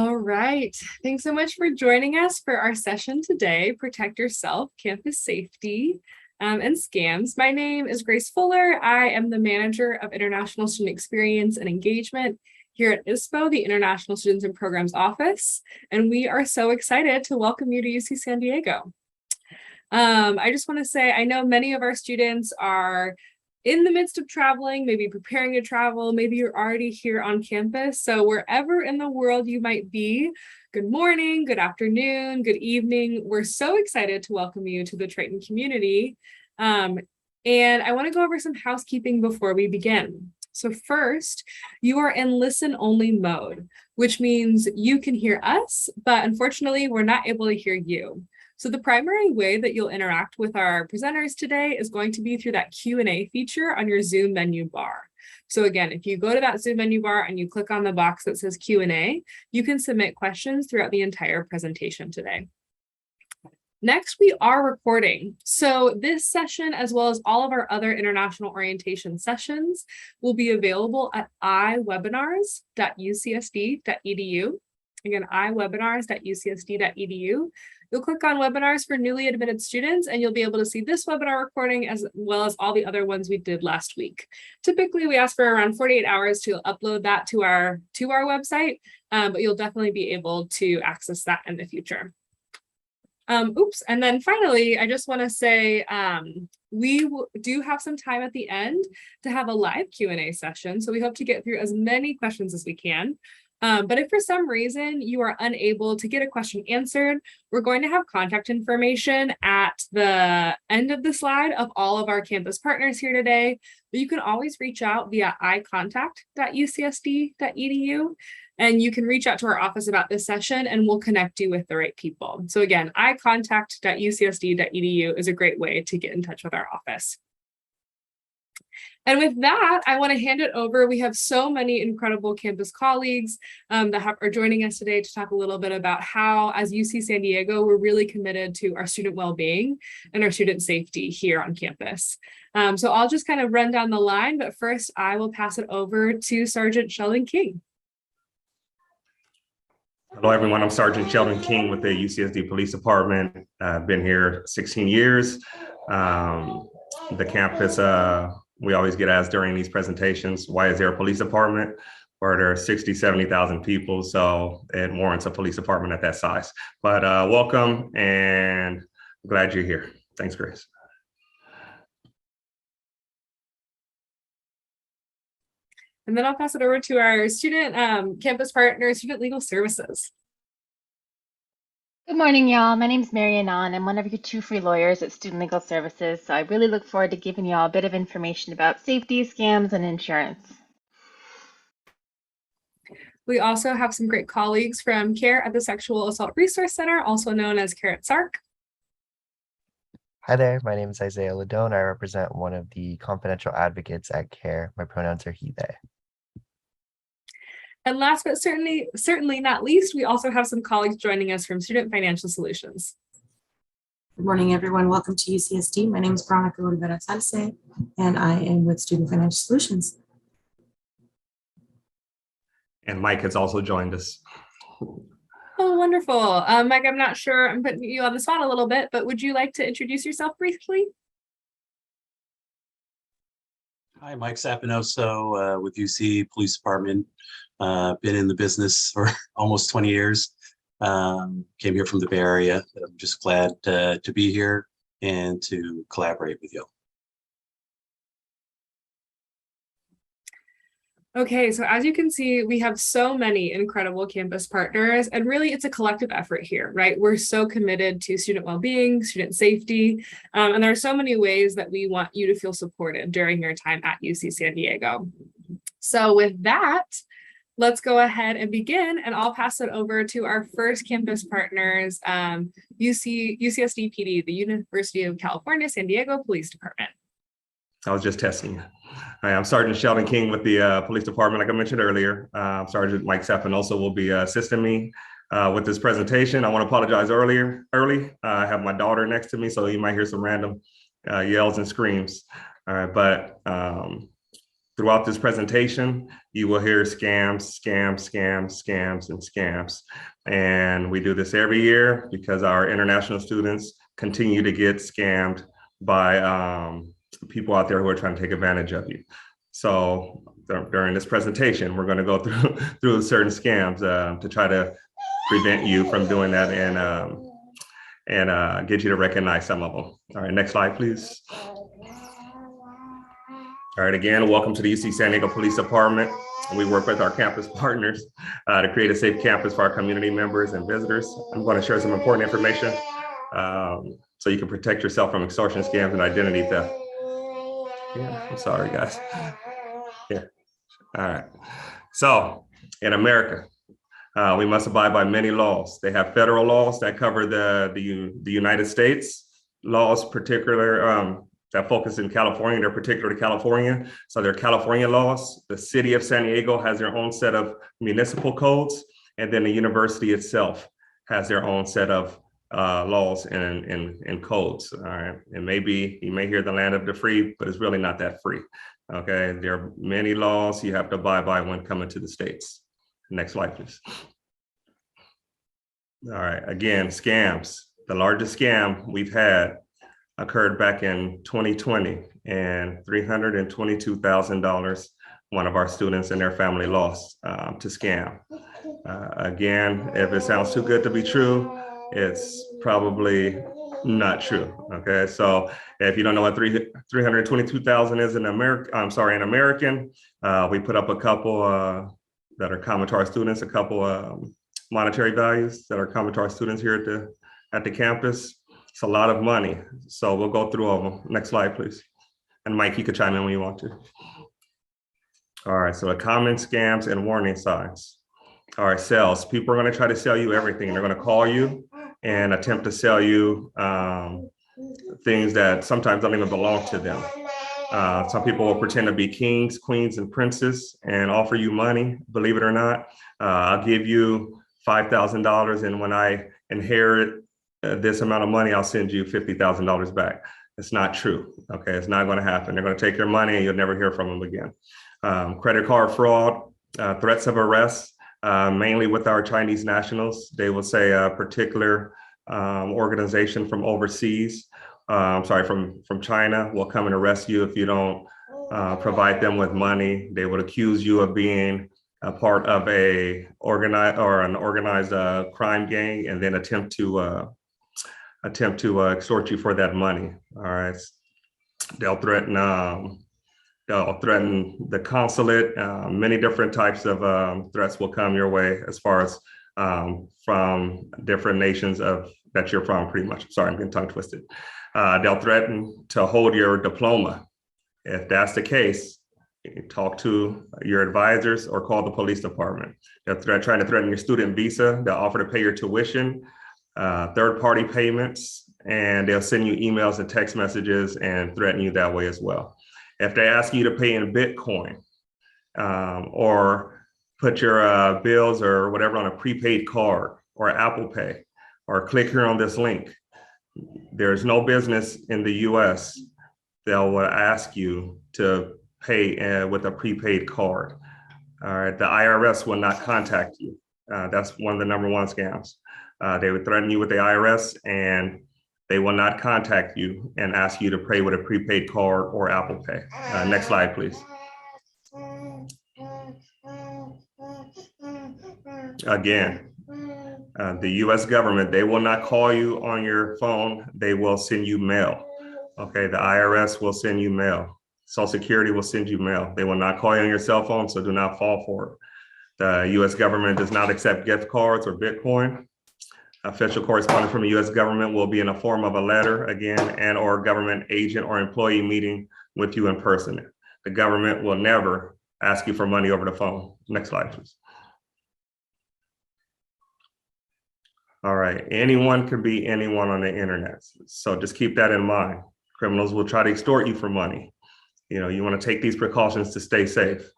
All right. Thanks so much for joining us for our session today, Protect Yourself, Campus Safety and Scams. My name is Grace Fuller. I am the Manager of International Student Experience and Engagement here at ISPO, the International Students and Programs Office. And we are so excited to welcome you to UC San Diego. I just want to say, I know many of our students are in the midst of traveling, maybe preparing to travel, maybe you're already here on campus. So wherever in the world you might be, good morning, good afternoon, good evening. We're so excited to welcome you to the Triton community. And I want to go over some housekeeping before we begin. So first, you are in listen only mode, which means you can hear us, but unfortunately, we're not able to hear you. So the primary way that you'll interact with our presenters today is going to be through that Q&A feature on your Zoom menu bar. So again, if you go to that Zoom menu bar and you click on the box that says Q&A, you can submit questions throughout the entire presentation today. Next, we are recording. So this session, as well as all of our other international orientation sessions, will be available at iwebinars.ucsd.edu. Again, iwebinars.ucsd.edu. You'll click on webinars for newly admitted students, and you'll be able to see this webinar recording as well as all the other ones we did last week. Typically, we ask for around 48 hours to upload that to our website, but you'll definitely be able to access that in the future. And then finally, I just want to say we do have some time at the end to have a live Q&A session. So we hope to get through as many questions as we can. But if for some reason you are unable to get a question answered, we're going to have contact information at the end of the slide of all of our campus partners here today. But you can always reach out via icontact.ucsd.edu, and you can reach out to our office about this session and we'll connect you with the right people. So again, icontact.ucsd.edu is a great way to get in touch with our office. And with that, I want to hand it over. We have so many incredible campus colleagues that are joining us today to talk a little bit about how, as UC San Diego, we're really committed to our student well-being and our student safety here on campus. So I'll just kind of run down the line, but first I will pass it over to Sergeant Sheldon King. Hello, everyone. I'm Sergeant Sheldon King with the UCSD Police Department. I've been here 16 years. The campus, we always get asked during these presentations, why is there a police department? Or there are 60, 70,000 people, so it warrants a police department at that size. But welcome, and I'm glad you're here. Thanks, Grace. And then I'll pass it over to our student campus partner, Student Legal Services. Good morning, y'all. My name is Mary Anon. I'm one of your 2 free lawyers at Student Legal Services, so I really look forward to giving y'all a bit of information about safety, scams, and insurance. We also have some great colleagues from CARE at the Sexual Assault Resource Center, also known as CARE at SARC. Hi there, my name is Isaiah Ladone. I represent one of the confidential advocates at CARE. My pronouns are he, they. And last but certainly not least, we also have some colleagues joining us from Student Financial Solutions. Good morning, everyone. Welcome to UCSD. My name is Veronica Rivera Salce, and I am with Student Financial Solutions. And Mike has also joined us. Oh, wonderful. Mike, I'm not sure, I'm putting you on the spot a little bit, but would you like to introduce yourself briefly? Hi, Mike Sapinoso with UC Police Department. Been in the business for almost 20 years. Came here from the Bay Area. I'm just glad to be here and to collaborate with you. Okay, so as you can see, we have so many incredible campus partners, and really it's a collective effort here, right? We're so committed to student well-being, student safety, and there are so many ways that we want you to feel supported during your time at UC San Diego. So with that, let's go ahead and begin, and I'll pass it over to our first campus partners, UCSD PD, the University of California, San Diego Police Department. I was just testing you. Hi, I'm Sergeant Sheldon King with the Police Department. Like I mentioned earlier, Sergeant Mike Sapinoso will be assisting me with this presentation. I want to apologize early. I have my daughter next to me, so you might hear some random yells and screams. All right, but Throughout this presentation, you will hear scams, scams, scams, scams, and scams. And we do this every year because our international students continue to get scammed by people out there who are trying to take advantage of you. So during this presentation, we're going to go through certain scams to try to prevent you from doing that and get you to recognize some of them. All right, next slide, please. All right, again, welcome to the UC San Diego Police Department. We work with our campus partners to create a safe campus for our community members and visitors. I'm going to share some important information so you can protect yourself from extortion scams and identity theft. Yeah, I'm sorry, guys. Yeah, all right. So in America, we must abide by many laws. They have federal laws that cover the United States, laws particular that focus in California. They're particular to California. So they're California laws. The city of San Diego has their own set of municipal codes, and then the university itself has their own set of laws and codes. All right, and maybe you may hear the land of the free, but it's really not that free. Okay, there are many laws you have to abide by when coming to the States. Next slide, please. All right, again, scams. The largest scam we've had occurred back in 2020, and $322,000 one of our students and their family lost to scam. Again, if it sounds too good to be true, it's probably not true. Okay, so if you don't know what 322,000 is in American, we put up a couple that are common to our students, a couple monetary values that are common to our students here at the campus. It's a lot of money, so we'll go through all of them. Next slide, please. And Mike, you can chime in when you want to. All right, so the common scams and warning signs. All right, sales. People are going to try to sell you everything. They're going to call you and attempt to sell you things that sometimes don't even belong to them. Some people will pretend to be kings, queens, and princes and offer you money. Believe it or not, I'll give you $5,000, and when I inherit this amount of money, I'll send you $50,000 back. It's not true. Okay, it's not going to happen. They're going to take your money and you'll never hear from them again. Credit card fraud, threats of arrest, mainly with our Chinese nationals. They will say a particular organization from overseas, from China will come and arrest you if you don't provide them with money. They would accuse you of being a part of an organized crime gang, and then attempt to extort you for that money. All right, they'll threaten the consulate. Many different types of threats will come your way as far as from different nations that you're from, pretty much. Sorry, I'm getting tongue twisted. They'll threaten to hold your diploma. If that's the case, talk to your advisors or call the police department. They're trying to threaten your student visa. They'll offer to pay your tuition, third-party payments, and they'll send you emails and text messages and threaten you that way as well. If they ask you to pay in Bitcoin or put your bills or whatever on a prepaid card or Apple Pay, or click here on this link, there's no business in the US that will ask you to pay with a prepaid card. All right, the IRS will not contact you. That's one of the #1 scams. They would threaten you with the IRS, and they will not contact you and ask you to pay with a prepaid card or Apple Pay. Next slide, please. Again, the US government, they will not call you on your phone. They will send you mail. Okay, the IRS will send you mail. Social Security will send you mail. They will not call you on your cell phone, so do not fall for it. The US government does not accept gift cards or Bitcoin. Official correspondence from the US government will be in the form of a letter, again, and or government agent or employee meeting with you in person. The government will never ask you for money over the phone. Next slide, please. All right, anyone can be anyone on the internet. So just keep that in mind. Criminals will try to extort you for money. You know, you want to take these precautions to stay safe.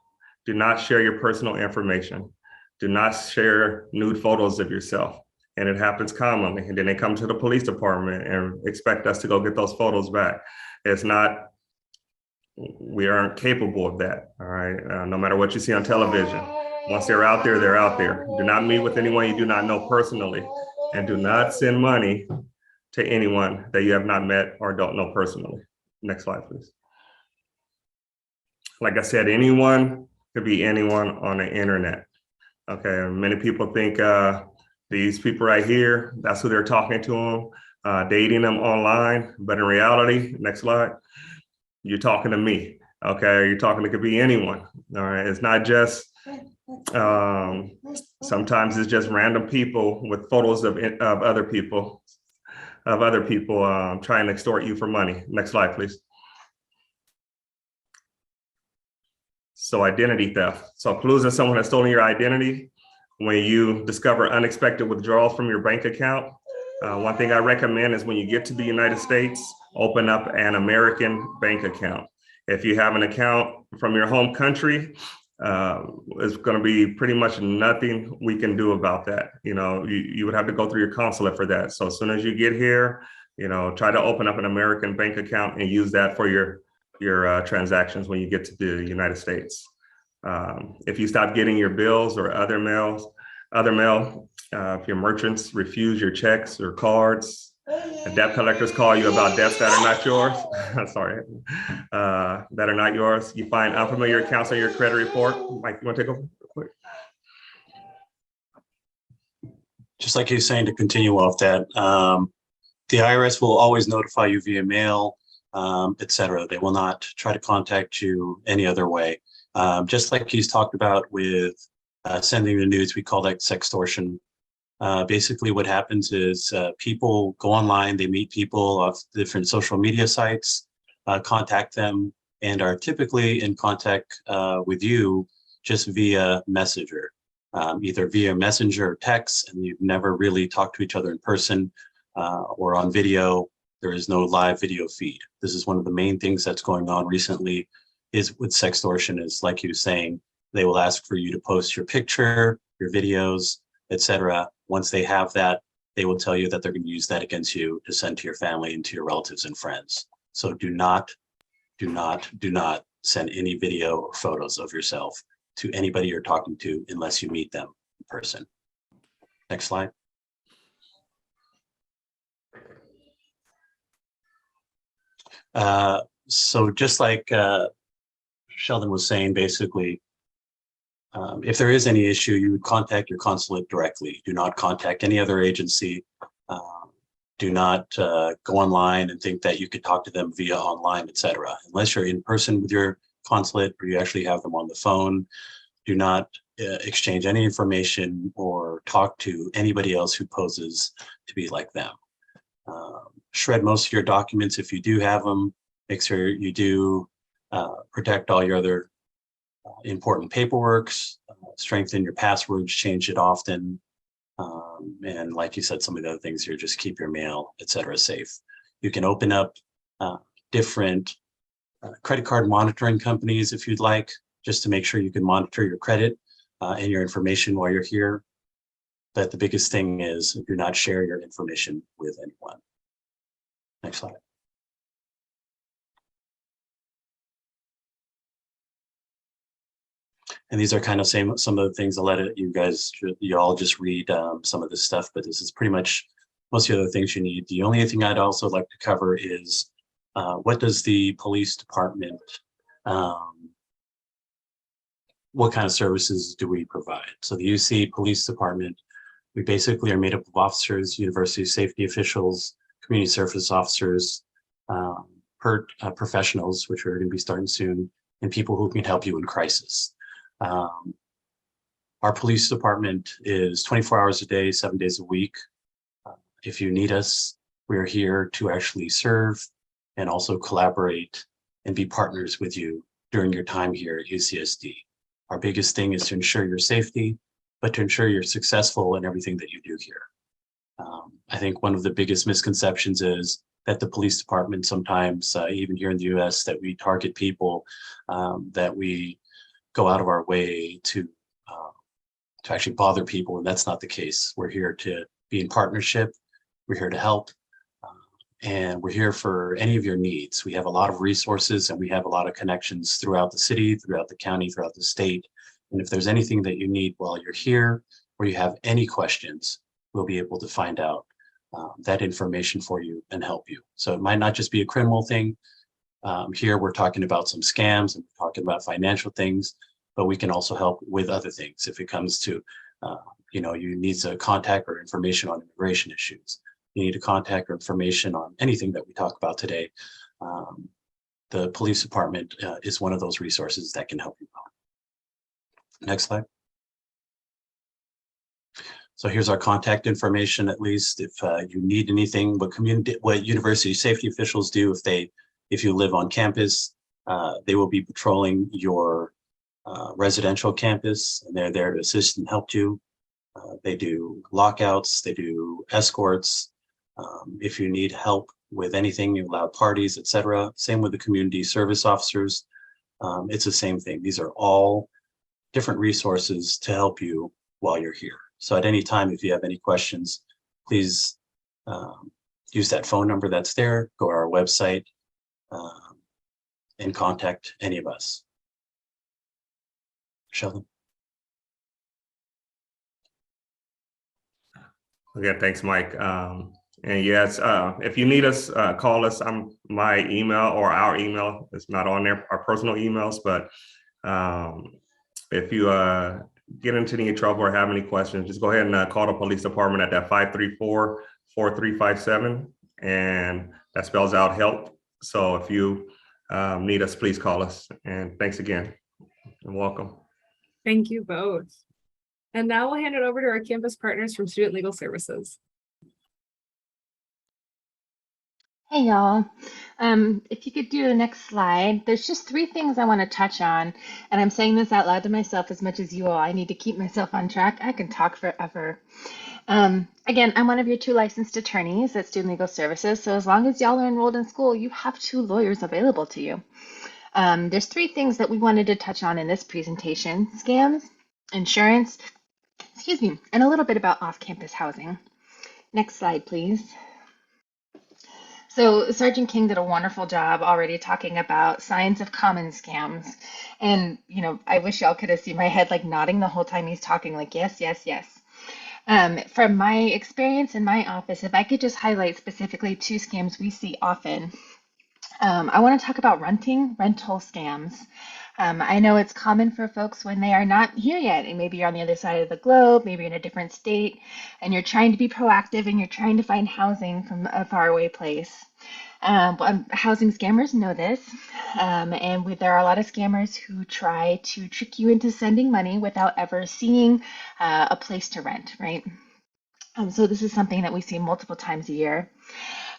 Do not share your personal information. Do not share nude photos of yourself. And it happens commonly. And then they come to the police department and expect us to go get those photos back. It's not we aren't capable of that. All right. No matter what you see on television, once they're out there, they're out there. Do not meet with anyone you do not know personally, and do not send money to anyone that you have not met or don't know personally. Next slide, please. Like I said, anyone could be anyone on the internet. Okay, many people think these people right here, that's who they're talking to them, dating them online. But in reality, next slide, you're talking to me. Okay, you're talking to, could be anyone. All right, it's not just, sometimes it's just random people with photos of other people, trying to extort you for money. Next slide, please. So identity theft. So clues that someone has stolen your identity. When you discover unexpected withdrawals from your bank account, one thing I recommend is when you get to the United States, open up an American bank account. If you have an account from your home country, it's going to be pretty much nothing we can do about that. You know, you would have to go through your consulate for that. So as soon as you get here, you know, try to open up an American bank account and use that for your transactions when you get to the United States. If you stop getting your bills or other mail, if your merchants refuse your checks or cards, debt collectors call you about debts that are not yours, sorry, that are not yours. You find unfamiliar accounts on your credit report. Mike, you want to take over real quick? Just like you're saying, to continue off that, the IRS will always notify you via mail, etc. They will not try to contact you any other way. Just like he's talked about with sending the nudes, we call that sextortion. Basically what happens is people go online, they meet people off different social media sites, contact them, and are typically in contact with you just via Messenger, either via Messenger or text, and you've never really talked to each other in person or on video. There is no live video feed. This is one of the main things that's going on recently is with sextortion, is like you were saying, they will ask for you to post your picture, your videos, etc. Once they have that, they will tell you that they're going to use that against you to send to your family and to your relatives and friends. So do not send any video or photos of yourself to anybody you're talking to unless you meet them in person. Next slide. So just like Sheldon was saying, basically, if there is any issue, you would contact your consulate directly. Do not contact any other agency. Do not go online and think that you could talk to them via online, etc. Unless you're in person with your consulate or you actually have them on the phone, do not exchange any information or talk to anybody else who poses to be like them. Shred most of your documents if you do have them. Make sure you do protect all your other important paperwork, strengthen your passwords, change it often. And like you said, some of the other things here, just keep your mail, etc. safe. You can open up different credit card monitoring companies if you'd like, just to make sure you can monitor your credit and your information while you're here. But the biggest thing is do not share your information with anyone. Next slide. And these are kind of some of the things I'll let you all just read some of this stuff, but this is pretty much most of the other things you need. The only thing I'd also like to cover is what does the police department, what kind of services do we provide? So the UC Police Department, we basically are made up of officers, university safety officials, community service officers, professionals, which are going to be starting soon, and people who can help you in crisis. Our police department is 24 hours a day, 7 days a week. If you need us, we're here to actually serve and also collaborate and be partners with you during your time here at UCSD. Our biggest thing is to ensure your safety, but to ensure you're successful in everything that you do here. I think one of the biggest misconceptions is that the police department sometimes, even here in the US, that we target people, that we go out of our way to actually bother people, and that's not the case. We're here to be in partnership. We're here to help, And we're here for any of your needs. We have a lot of resources and we have a lot of connections throughout the city, throughout the county, throughout the state. And if there's anything that you need while you're here, or you have any questions, we'll be able to find out that information for you and help you. So it might not just be a criminal thing. Here we're talking about some scams and we're talking about financial things, but we can also help with other things if it comes to, you need to contact or information on immigration issues. You need to contact or information on anything that we talk about today. The police department is one of those resources that can help you out. Next slide. So here's our contact information, at least if you need anything. What university safety officials do if you live on campus, they will be patrolling your residential campus, and they're there to assist and help you. They do lockouts, they do escorts. If you need help with anything, you allow parties, etc. Same with the community service officers. It's the same thing. These are all different resources to help you while you're here. So at any time, if you have any questions, please use that phone number that's there, go to our website, and contact any of us. Sheldon. Okay, thanks, Mike. And yes, if you need us, call us. My email or our email is not on there, our personal emails, but if you get into any trouble or have any questions, just go ahead and call the police department at that 534-4357, and that spells out help. So if you need us, please call us. And thanks again and welcome. Thank you both. And now we'll hand it over to our campus partners from Student Legal Services. Hey y'all, if you could do the next slide, there's just 3 things I want to touch on, and I'm saying this out loud to myself as much as you all. I need to keep myself on track. I can talk forever. Again, I'm one of your 2 licensed attorneys at Student Legal Services, so as long as y'all are enrolled in school, you have 2 lawyers available to you. There's 3 things that we wanted to touch on in this presentation: scams, insurance, and a little bit about off-campus housing. Next slide, please. So Sergeant King did a wonderful job already talking about signs of common scams. And, I wish y'all could have seen my head like nodding the whole time he's talking, like, yes, yes, yes. From my experience in my office, if I could just highlight specifically 2 scams we see often. I want to talk about rental scams. I know it's common for folks when they are not here yet, and maybe you're on the other side of the globe, maybe you're in a different state, and you're trying to be proactive and you're trying to find housing from a faraway place. Housing scammers know this, and there are a lot of scammers who try to trick you into sending money without ever seeing a place to rent, right? So this is something that we see multiple times a year.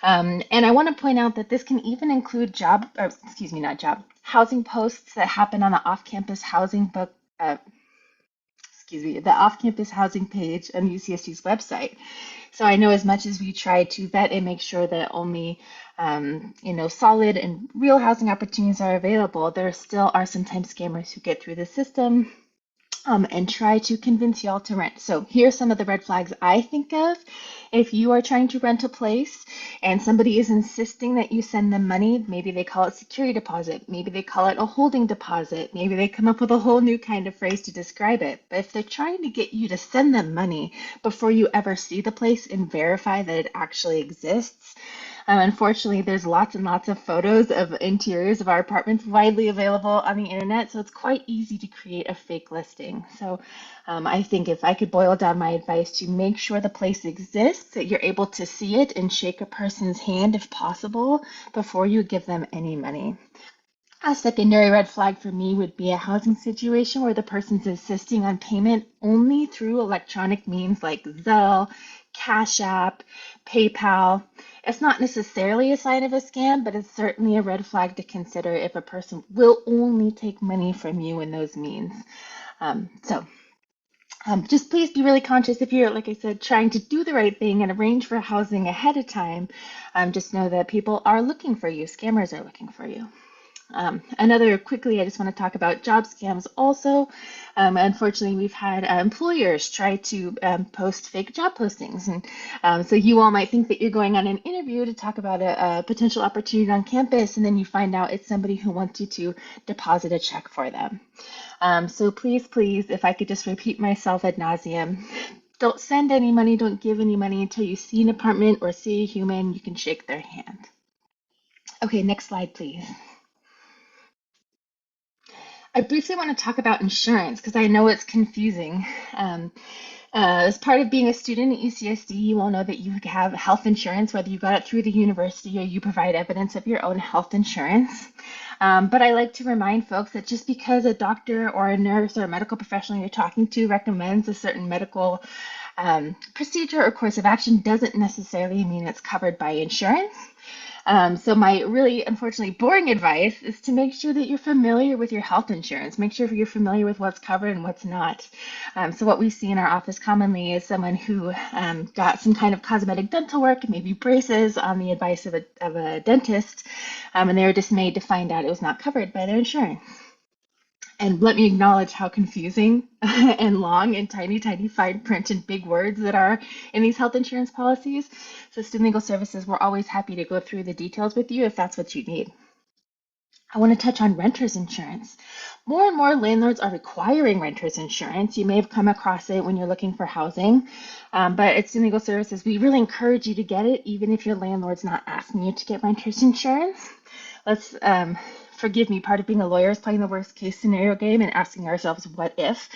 And I want to point out that this can even include housing posts that happen on the off-campus housing the off-campus housing page on UCSD's website. So I know as much as we try to vet and make sure that only solid and real housing opportunities are available, there still are sometimes scammers who get through the system and try to convince y'all to rent. So here's some of the red flags I think of. If you are trying to rent a place and somebody is insisting that you send them money, maybe they call it security deposit, maybe they call it a holding deposit, maybe they come up with a whole new kind of phrase to describe it. But if they're trying to get you to send them money before you ever see the place and verify that it actually exists, unfortunately, there's lots and lots of photos of interiors of our apartments widely available on the internet, so it's quite easy to create a fake listing. So I think if I could boil down my advice to make sure the place exists, that you're able to see it and shake a person's hand if possible before you give them any money. A secondary red flag for me would be a housing situation where the person's insisting on payment only through electronic means like Zelle, Cash App, PayPal. It's not necessarily a sign of a scam, but it's certainly a red flag to consider if a person will only take money from you in those means. Just please be really conscious if you're, like I said, trying to do the right thing and arrange for housing ahead of time. Just know that people are looking for you. Scammers are looking for you. Quickly, I just want to talk about job scams also. Unfortunately, we've had employers try to post fake job postings. And so you all might think that you're going on an interview to talk about a potential opportunity on campus, and then you find out it's somebody who wants you to deposit a check for them. So please, please, if I could just repeat myself ad nauseum, don't send any money, don't give any money until you see an apartment or see a human, you can shake their hand. Okay, next slide, please. I briefly want to talk about insurance because I know it's confusing. As part of being a student at UCSD, you all know that you have health insurance, whether you got it through the university or you provide evidence of your own health insurance. But I like to remind folks that just because a doctor or a nurse or a medical professional you're talking to recommends a certain medical procedure or course of action doesn't necessarily mean it's covered by insurance. So my really, unfortunately, boring advice is to make sure that you're familiar with your health insurance. Make sure you're familiar with what's covered and what's not. So what we see in our office commonly is someone who got some kind of cosmetic dental work, maybe braces, on the advice of a dentist, and they were dismayed to find out it was not covered by their insurance. And let me acknowledge how confusing and long and tiny, tiny fine print and big words that are in these health insurance policies. So Student Legal Services, we're always happy to go through the details with you if that's what you need. I want to touch on renter's insurance. More and more landlords are requiring renter's insurance. You may have come across it when you're looking for housing, but at Student Legal Services, we really encourage you to get it, even if your landlord's not asking you to get renter's insurance. Let's forgive me, part of being a lawyer is playing the worst case scenario game and asking ourselves, what if?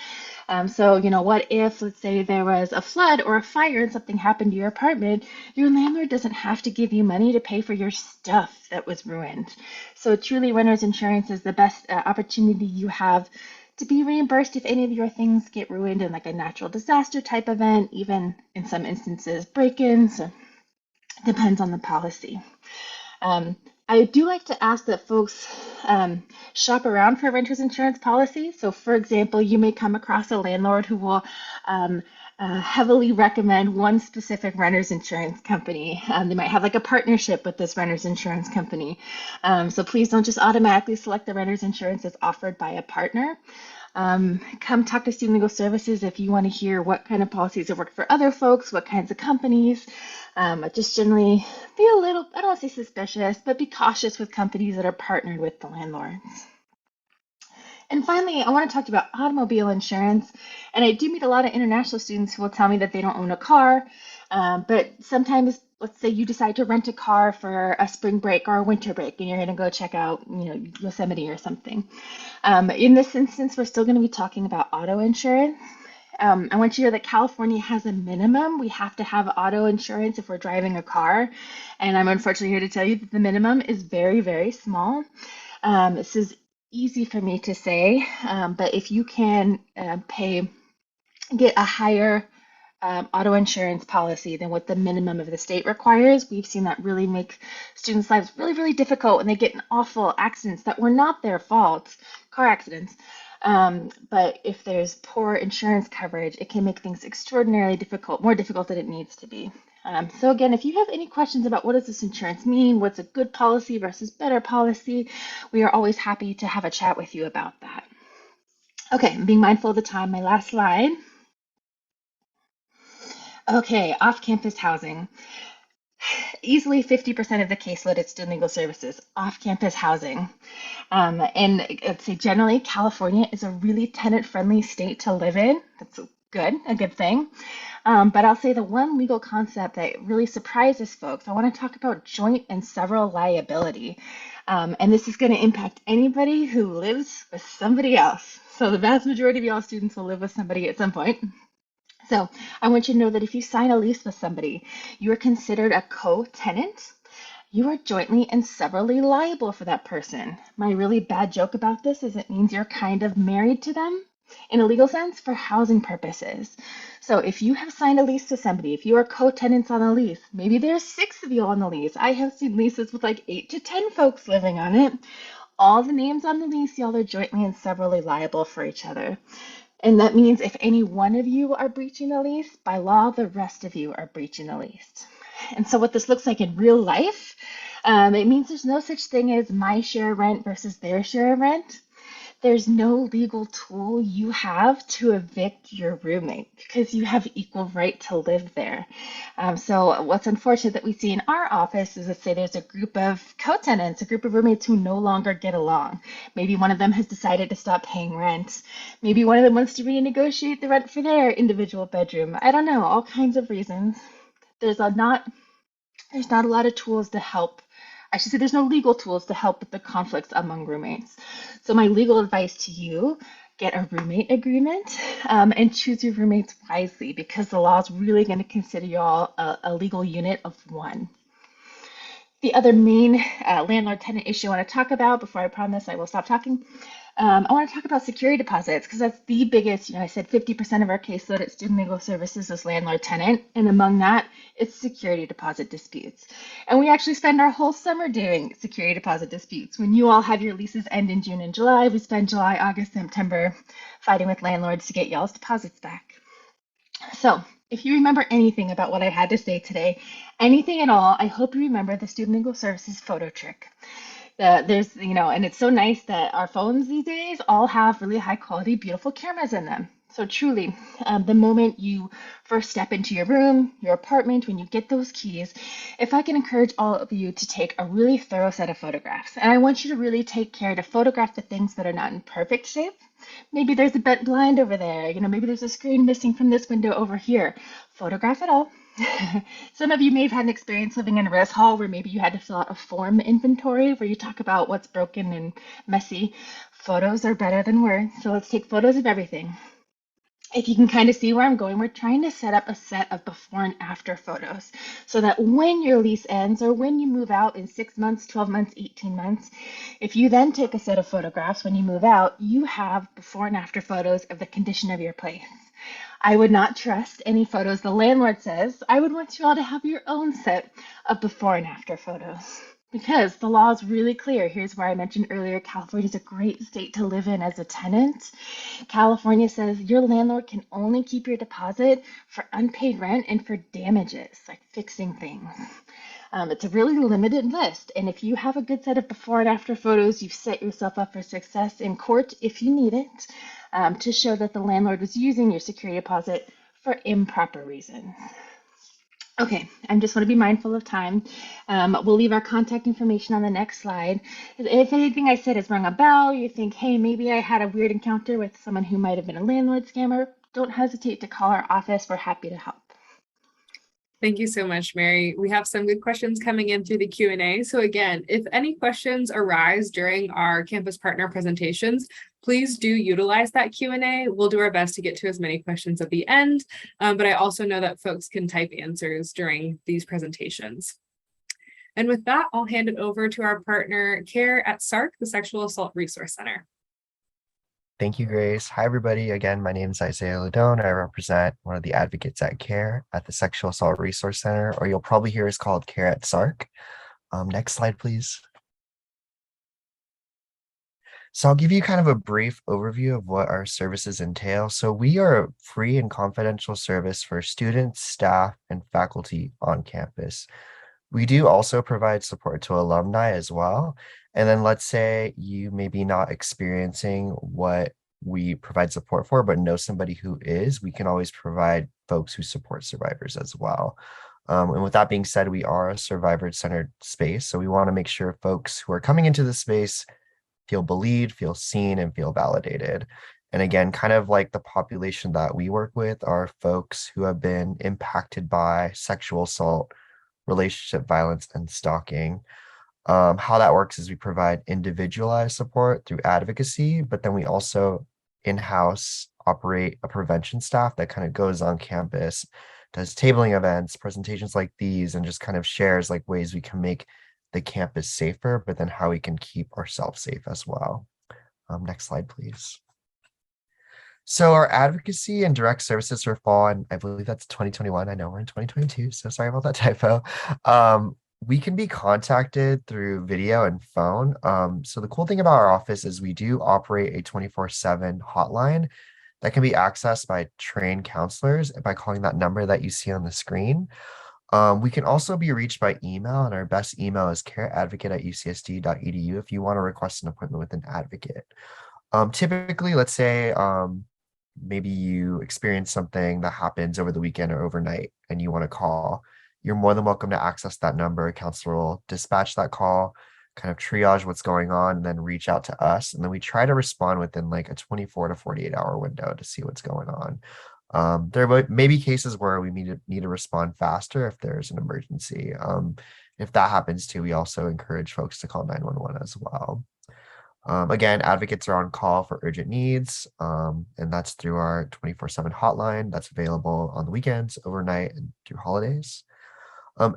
What if, let's say there was a flood or a fire and something happened to your apartment, your landlord doesn't have to give you money to pay for your stuff that was ruined. So truly, renter's insurance is the best opportunity you have to be reimbursed if any of your things get ruined in like a natural disaster type event, even in some instances, break-ins. Depends on the policy. I do like to ask that folks shop around for renter's insurance policies. So for example, you may come across a landlord who will heavily recommend one specific renter's insurance company. They might have like a partnership with this renter's insurance company. So please don't just automatically select the renter's insurance that's offered by a partner. Come talk to Student Legal Services if you want to hear what kind of policies have worked for other folks, what kinds of companies. Just generally be a little, I don't want to say suspicious, but be cautious with companies that are partnered with the landlords. And finally, I want to talk about automobile insurance. And I do meet a lot of international students who will tell me that they don't own a car, but sometimes, let's say you decide to rent a car for a spring break or a winter break, and you're going to go check out, Yosemite or something. In this instance, we're still going to be talking about auto insurance. I want you to know that California has a minimum. We have to have auto insurance if we're driving a car. And I'm unfortunately here to tell you that the minimum is very, very small. This is easy for me to say, but if you can get a higher auto insurance policy than what the minimum of the state requires, we've seen that really make students' lives really, really difficult when they get in awful accidents that were not their fault, car accidents. But if there's poor insurance coverage, it can make things extraordinarily difficult, more difficult than it needs to be. So again, if you have any questions about what does this insurance mean, what's a good policy versus better policy, we are always happy to have a chat with you about that. Okay, being mindful of the time, my last slide. Okay, off-campus housing. Easily 50% of the caseload at Student Legal Services, off-campus housing. And I'd say generally, California is a really tenant-friendly state to live in. That's a good thing. But I'll say the one legal concept that really surprises folks, I want to talk about joint and several liability. And this is going to impact anybody who lives with somebody else. So the vast majority of y'all students will live with somebody at some point. So I want you to know that if you sign a lease with somebody, you are considered a co-tenant. You are jointly and severally liable for that person. My really bad joke about this is it means you're kind of married to them in a legal sense for housing purposes. So if you have signed a lease to somebody, if you are co-tenants on a lease, maybe there's 6 of you on the lease. I have seen leases with like 8 to 10 folks living on it. All the names on the lease, y'all are jointly and severally liable for each other. And that means if any one of you are breaching the lease, by law, the rest of you are breaching the lease. And so what this looks like in real life, It means there's no such thing as my share of rent versus their share of rent. There's no legal tool you have to evict your roommate because you have equal right to live there. So what's unfortunate that we see in our office is, let's say there's a group of co-tenants, a group of roommates who no longer get along. Maybe one of them has decided to stop paying rent. Maybe one of them wants to renegotiate the rent for their individual bedroom. I don't know, all kinds of reasons. There's not a lot of tools to help. I should say there's no legal tools to help with the conflicts among roommates. So my legal advice to you, get a roommate agreement and choose your roommates wisely because the law is really going to consider you all a legal unit of one. The other main landlord-tenant issue I want to talk about before I promise I will stop talking. I want to talk about security deposits because that's the biggest, I said 50% of our caseload at Student Legal Services is landlord-tenant, and among that, it's security deposit disputes. And we actually spend our whole summer doing security deposit disputes. When you all have your leases end in June and July, we spend July, August, September fighting with landlords to get y'all's deposits back. So if you remember anything about what I had to say today, anything at all, I hope you remember the Student Legal Services photo trick. There's, and it's so nice that our phones these days all have really high quality, beautiful cameras in them. So truly, the moment you first step into your room, your apartment, when you get those keys, if I can encourage all of you to take a really thorough set of photographs, and I want you to really take care to photograph the things that are not in perfect shape. Maybe there's a bent blind over there, maybe there's a screen missing from this window over here. Photograph it all. Some of you may have had an experience living in a res hall where maybe you had to fill out a form inventory where you talk about what's broken and messy. Photos are better than words, so let's take photos of everything. If you can kind of see where I'm going, we're trying to set up a set of before and after photos so that when your lease ends or when you move out in 6 months, 12 months, 18 months, if you then take a set of photographs when you move out, you have before and after photos of the condition of your place. I would not trust any photos the landlord says. I would want you all to have your own set of before and after photos. Because the law is really clear. Here's where I mentioned earlier, California is a great state to live in as a tenant. California says your landlord can only keep your deposit for unpaid rent and for damages, like fixing things. It's a really limited list. And if you have a good set of before and after photos, you've set yourself up for success in court if you need it to show that the landlord was using your security deposit for improper reasons. Okay, I just want to be mindful of time. We'll leave our contact information on the next slide. If anything I said has rung a bell, you think, hey, maybe I had a weird encounter with someone who might have been a landlord scammer, don't hesitate to call our office. We're happy to help. Thank you so much, Mary. We have some good questions coming in through the Q&A. So again, if any questions arise during our campus partner presentations, please do utilize that Q&A. We'll do our best to get to as many questions at the end, but I also know that folks can type answers during these presentations. And with that, I'll hand it over to our partner, CARE at SARC, the Sexual Assault Resource Center. Thank you, Grace. Hi, everybody. Again, my name is Isaiah Ladone. I represent one of the advocates at CARE at the Sexual Assault Resource Center, or you'll probably hear is called CARE at SARC. Next slide, please. So I'll give you kind of a brief overview of what our services entail. So we are a free and confidential service for students, staff, and faculty on campus. We do also provide support to alumni as well. And then let's say you may be not experiencing what we provide support for, but know somebody who is, we can always provide folks who support survivors as well. And with that being said, we are a survivor-centered space. So we want to make sure folks who are coming into the space feel believed, feel seen, and feel validated. And again, kind of like the population that we work with are folks who have been impacted by sexual assault, relationship violence, and stalking. How that works is we provide individualized support through advocacy, but then we also in-house operate a prevention staff that kind of goes on campus, does tabling events, presentations like these, and just kind of shares like ways we can make the campus safer, but then how we can keep ourselves safe as well. Next slide, please. So our advocacy and direct services for fall, and I believe that's 2021. I know we're in 2022, so sorry about that typo. We can be contacted through video and phone. So the cool thing about our office is we do operate a 24/7 hotline that can be accessed by trained counselors by calling that number that you see on the screen. We can also be reached by email, and our best email is careadvocate@ucsd.edu if you want to request an appointment with an advocate. Typically, let's say maybe you experience something that happens over the weekend or overnight and you want to call. You're more than welcome to access that number. A counselor will dispatch that call, kind of triage what's going on, and then reach out to us. And then we try to respond within like a 24 to 48-hour window to see what's going on. There may be cases where we need to respond faster if there's an emergency. If that happens too, we also encourage folks to call 911 as well. Again, advocates are on call for urgent needs, and that's through our 24/7 hotline that's available on the weekends, overnight, and through holidays.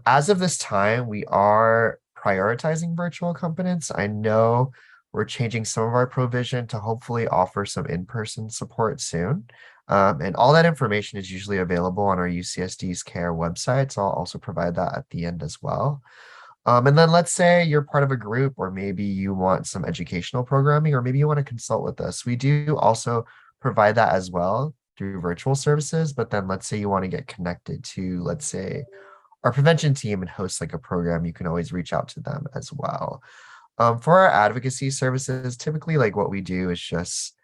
As of this time, we are prioritizing virtual accompaniments. I know we're changing some of our provision to hopefully offer some in-person support soon. And all that information is usually available on our UCSD's CARE website, so I'll also provide that at the end as well. And then let's say you're part of a group, or maybe you want some educational programming, or maybe you want to consult with us. We do also provide that as well through virtual services. But then let's say you want to get connected to, let's say, our prevention team and host like a program, you can always reach out to them as well. For our advocacy services, typically like what we do is just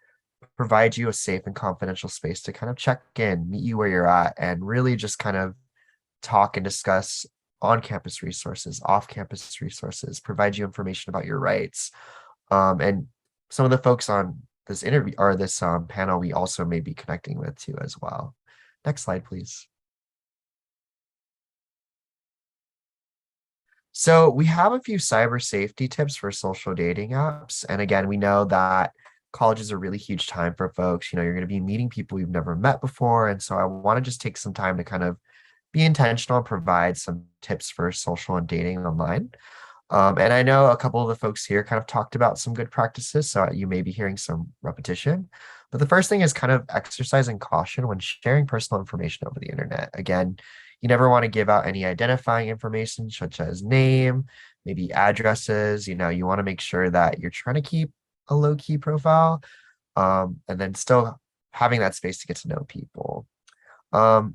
provide you a safe and confidential space to kind of check in, meet you where you're at, and really just kind of talk and discuss on-campus resources, off-campus resources, provide you information about your rights. And some of the folks on this interview or this panel, we also may be connecting with too as well. Next slide, please. So we have a few cyber safety tips for social dating apps. And again, we know that college is a really huge time for folks. You know, you're going to be meeting people you've never met before. And so I want to just take some time to kind of be intentional and provide some tips for social and dating online. And I know a couple of the folks here kind of talked about some good practices, so you may be hearing some repetition. But the first thing is kind of exercising caution when sharing personal information over the internet. Again, you never want to give out any identifying information such as name, maybe addresses. You know, you want to make sure that you're trying to keep a low-key profile, and then still having that space to get to know people.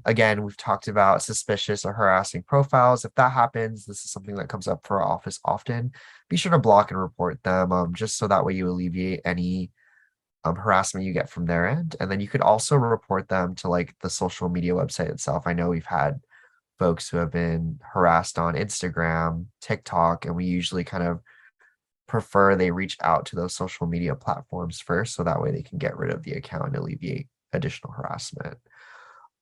Again, we've talked about suspicious or harassing profiles. If that happens, this is something that comes up for our office often. Be sure to block and report them, just so that way you alleviate any harassment you get from their end. And then you could also report them to like the social media website itself. I know we've had folks who have been harassed on Instagram, TikTok, and we usually kind of prefer they reach out to those social media platforms first, so that way they can get rid of the account and alleviate additional harassment.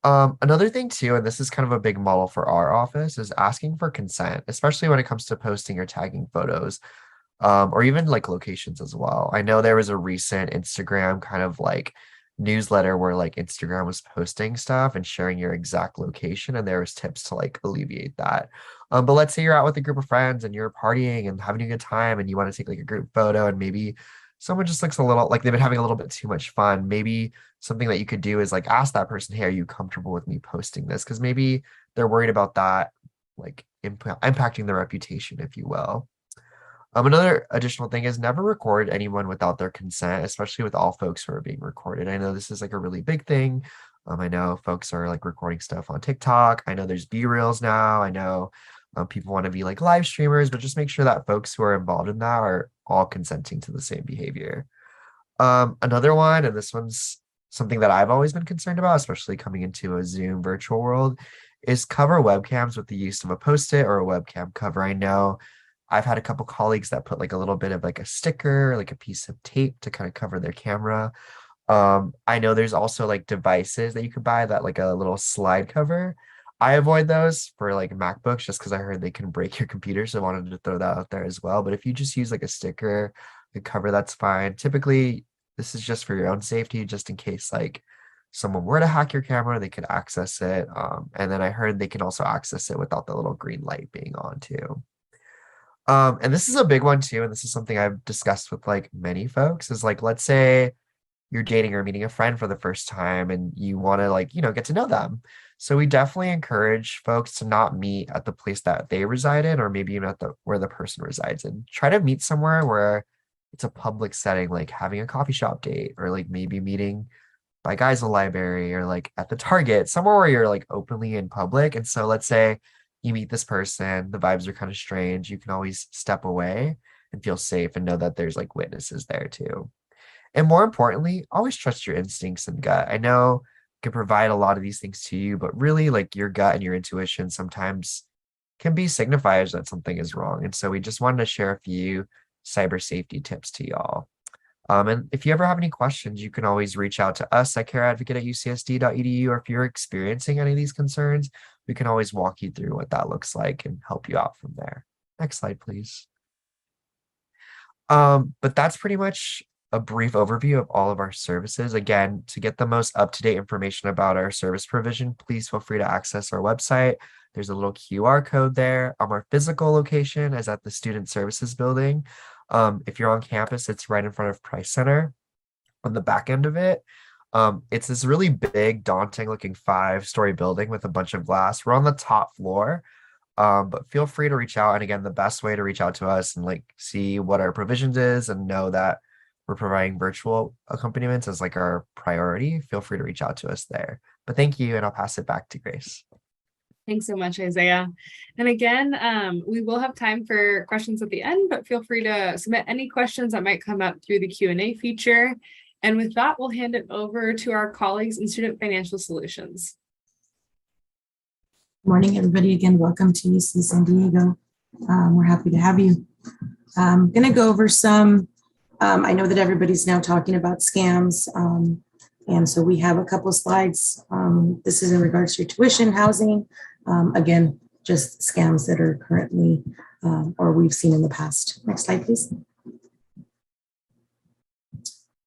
Another thing too, and this is kind of a big model for our office, is asking for consent, especially when it comes to posting or tagging photos, or even like locations as well. I know there was a recent Instagram kind of like newsletter where like Instagram was posting stuff and sharing your exact location, and there was tips to like alleviate that. But let's say you're out with a group of friends and you're partying and having a good time and you want to take like a group photo, and maybe someone just looks a little like they've been having a little bit too much fun. Maybe something that you could do is like ask that person, hey, are you comfortable with me posting this? Because maybe they're worried about that, like impacting their reputation, if you will. Another additional thing is never record anyone without their consent, especially with all folks who are being recorded. I know this is like a really big thing. I know folks are like recording stuff on TikTok. I know there's B-Reels now. I know people want to be like live streamers, but just make sure that folks who are involved in that are all consenting to the same behavior. Another one, and this one's something that I've always been concerned about, especially coming into a Zoom virtual world, is cover webcams with the use of a Post-it or a webcam cover. I know I've had a couple colleagues that put like a little bit of like a sticker, like a piece of tape to kind of cover their camera. I know there's also like devices that you could buy that like a little slide cover. I avoid those for like MacBooks just because I heard they can break your computer, so I wanted to throw that out there as well. But if you just use like a sticker, a cover, that's fine. Typically, this is just for your own safety, just in case like someone were to hack your camera, they could access it. And then I heard they can also access it without the little green light being on too. And this is a big one too, and this is something I've discussed with like many folks, is like, let's say you're dating or meeting a friend for the first time and you want to like, you know, get to know them. So we definitely encourage folks to not meet at the place that they reside in, or maybe even at the where the person resides in. Try to meet somewhere where it's a public setting, like having a coffee shop date, or like maybe meeting by guys in the library, or like at the Target, somewhere where you're like openly in public. And so let's say you meet this person, the vibes are kind of strange, you can always step away and feel safe and know that there's like witnesses there too. And more importantly, always trust your instincts and gut. I know I can provide a lot of these things to you, but really like your gut and your intuition sometimes can be signifiers that something is wrong. And so we just wanted to share a few cyber safety tips to y'all. And if you ever have any questions, you can always reach out to us at careadvocate@ucsd.edu, or if you're experiencing any of these concerns, we can always walk you through what that looks like and help you out from there. Next slide, please. But that's pretty much a brief overview of all of our services. Again, to get the most up-to-date information about our service provision, please feel free to access our website. There's a little QR code there. Our physical location is at the Student Services Building. If you're on campus, it's right in front of Price Center on the back end of it. It's this really big, daunting looking 5-story building with a bunch of glass. We're on the top floor. But feel free to reach out. And again, the best way to reach out to us and like see what our provisions is and know that we're providing virtual accompaniments as like our priority, feel free to reach out to us there. But thank you, and I'll pass it back to Grace. Thanks so much, Isaiah. And again, we will have time for questions at the end, but feel free to submit any questions that might come up through the Q&A feature. And with that, we'll hand it over to our colleagues in Student Financial Solutions. Morning, everybody. Again, welcome to UC San Diego. We're happy to have you. I'm going to go over some, I know that everybody's now talking about scams. And so we have a couple of slides. This is in regards to your tuition, housing. Again, just scams that are currently or we've seen in the past. Next slide, please.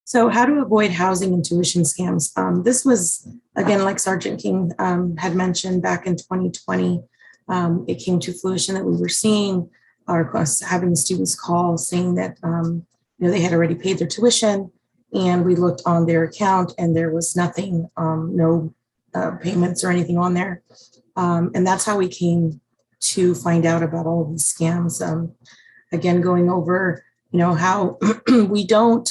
So how to avoid housing and tuition scams. This was, again, like Sergeant King had mentioned back in 2020, it came to fruition that we were seeing having students call saying that they had already paid their tuition, and we looked on their account and there was nothing, no payments or anything on there. And that's how we came to find out about all of these scams. Again, going over, how we don't,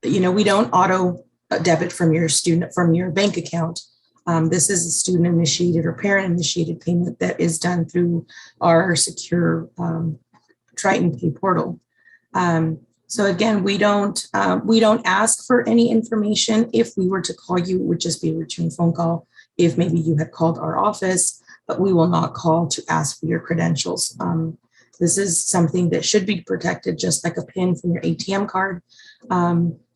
we don't auto debit from your bank account. This is a student initiated or parent initiated payment that is done through our secure Triton Pay portal. So again, we don't ask for any information. If we were to call you, it would just be a return phone call if maybe you had called our office, but we will not call to ask for your credentials. This is something that should be protected, just like a PIN from your ATM card.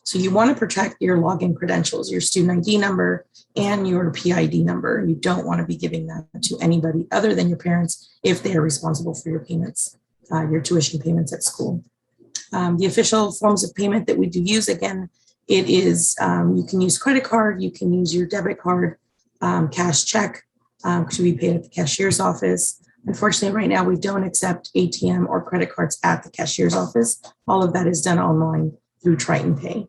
So you want to protect your login credentials, your student ID number and your PID number. You don't want to be giving that to anybody other than your parents if they are responsible for your payments, your tuition payments at school. The official forms of payment that we do use, again, it is, you can use credit card, you can use your debit card, cash check, to be paid at the cashier's office. Unfortunately, right now, we don't accept ATM or credit cards at the cashier's office. All of that is done online through Triton Pay.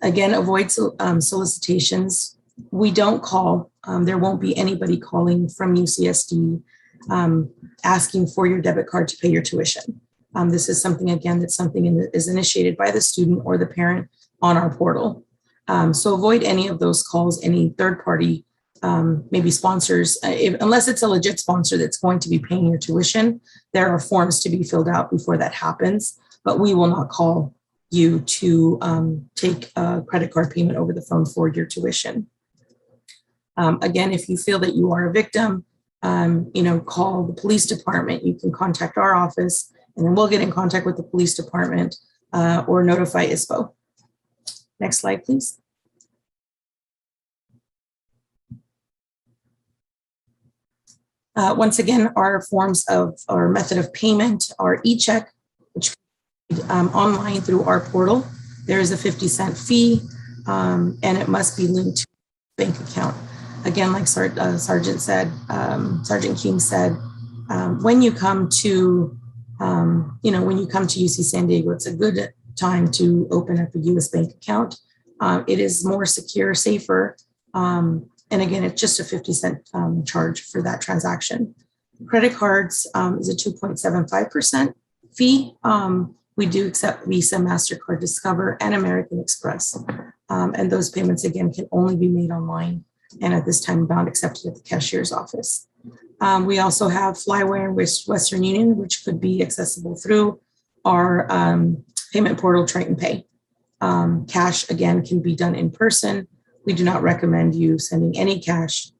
Again, avoid solicitations. We don't call. There won't be anybody calling from UCSD asking for your debit card to pay your tuition. This is something, again, that's something that is initiated by the student or the parent on our portal. So avoid any of those calls, any third party, maybe sponsors, unless it's a legit sponsor that's going to be paying your tuition. There are forms to be filled out before that happens, but we will not call you to take a credit card payment over the phone for your tuition. Again, if you feel that you are a victim, call the police department. You can contact our office, and then we'll get in contact with the police department or notify ISPO. Next slide, please. Once again, our forms of our method of payment are e-check, which online through our portal. There is a 50-cent fee, and it must be linked to a bank account. Again, like Sergeant King said, when you come to, when you come to UC San Diego, it's a good time to open up a U.S. bank account. It is more secure, safer, and again, it's just a 50-cent charge for that transaction. Credit cards is a 2.75% fee. We do accept Visa, MasterCard, Discover, and American Express. And those payments, again, can only be made online and at this time bound accepted at the cashier's office. We also have Flywire and Western Union, which could be accessible through our payment portal, Triton Pay. Cash, again, can be done in person. We do not recommend you sending any cash